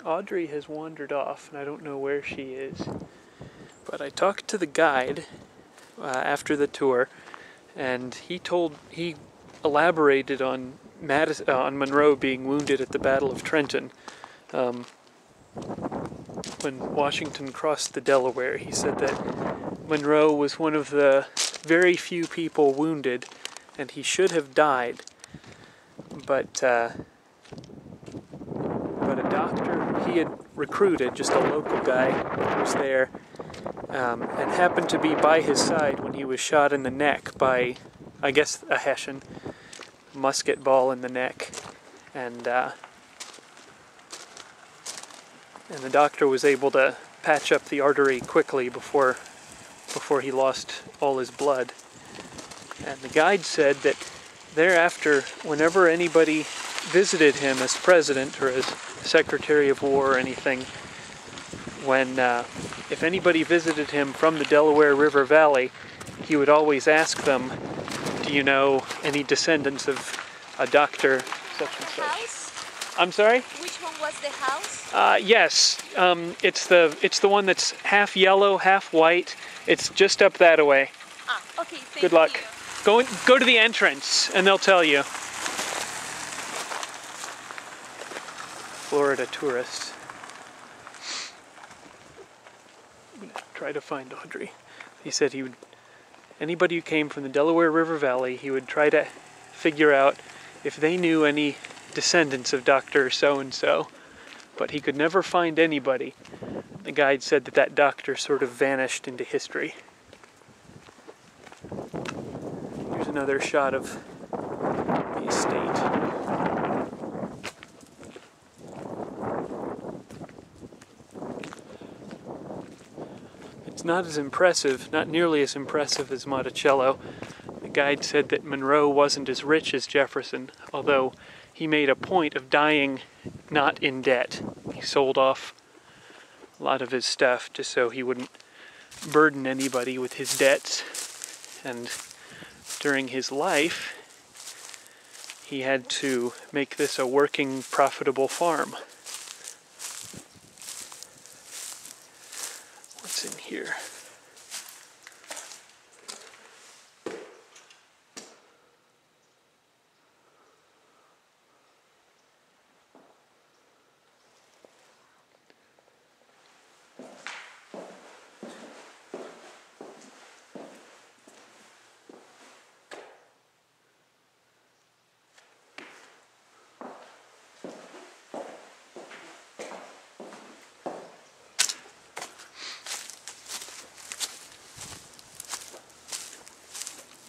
Audrey has wandered off, and I don't know where she is. But I talked to the guide after the tour, and he elaborated on Monroe being wounded at the Battle of Trenton. When Washington crossed the Delaware, he said that Monroe was one of the very few people wounded, and he should have died. But a doctor he had recruited, just a local guy who was there, and happened to be by his side when he was shot in the neck by, I guess, a Hessian musket ball in the neck, and the doctor was able to patch up the artery quickly before he lost all his blood. And the guide said that thereafter, whenever anybody visited him as president or as Secretary of War or anything, if anybody visited him from the Delaware River Valley, he would always ask them, "Do you know any descendants of a doctor such and such?" House? I'm sorry? Which one was the house? Yes. It's the one that's half yellow, half white. It's just up that way. Ah, okay. Thank Good luck. you. Go to the entrance, and they'll tell you. Florida tourists. I'm gonna try to find Audrey. He said anybody who came from the Delaware River Valley, he would try to figure out if they knew any descendants of Dr. So-and-so, but he could never find anybody. The guide said that doctor sort of vanished into history. Here's another shot of the estate. It's not as impressive, not nearly as impressive as Monticello. The guide said that Monroe wasn't as rich as Jefferson, although he made a point of dying not in debt. He sold off a lot of his stuff just so he wouldn't burden anybody with his debts. And during his life, he had to make this a working, profitable farm. What's in here?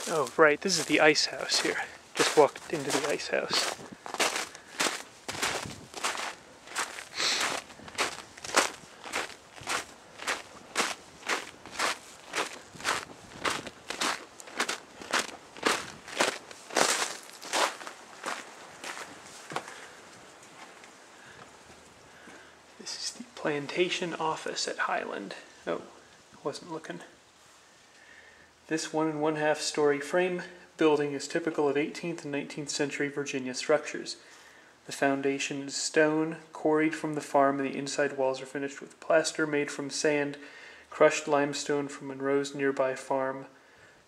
Oh, right, this is the ice house here. Just walked into the ice house. This is the plantation office at Highland. Oh, wasn't looking. This 1 1/2 story frame building is typical of 18th and 19th century Virginia structures. The foundation is stone, quarried from the farm, and the inside walls are finished with plaster made from sand, crushed limestone from Monroe's nearby farm,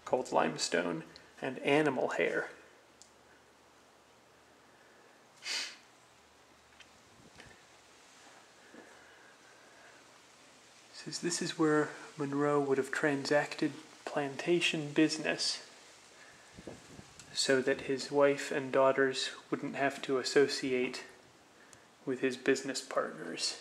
called limestone, and animal hair. It says this is where Monroe would have transacted plantation business so that his wife and daughters wouldn't have to associate with his business partners.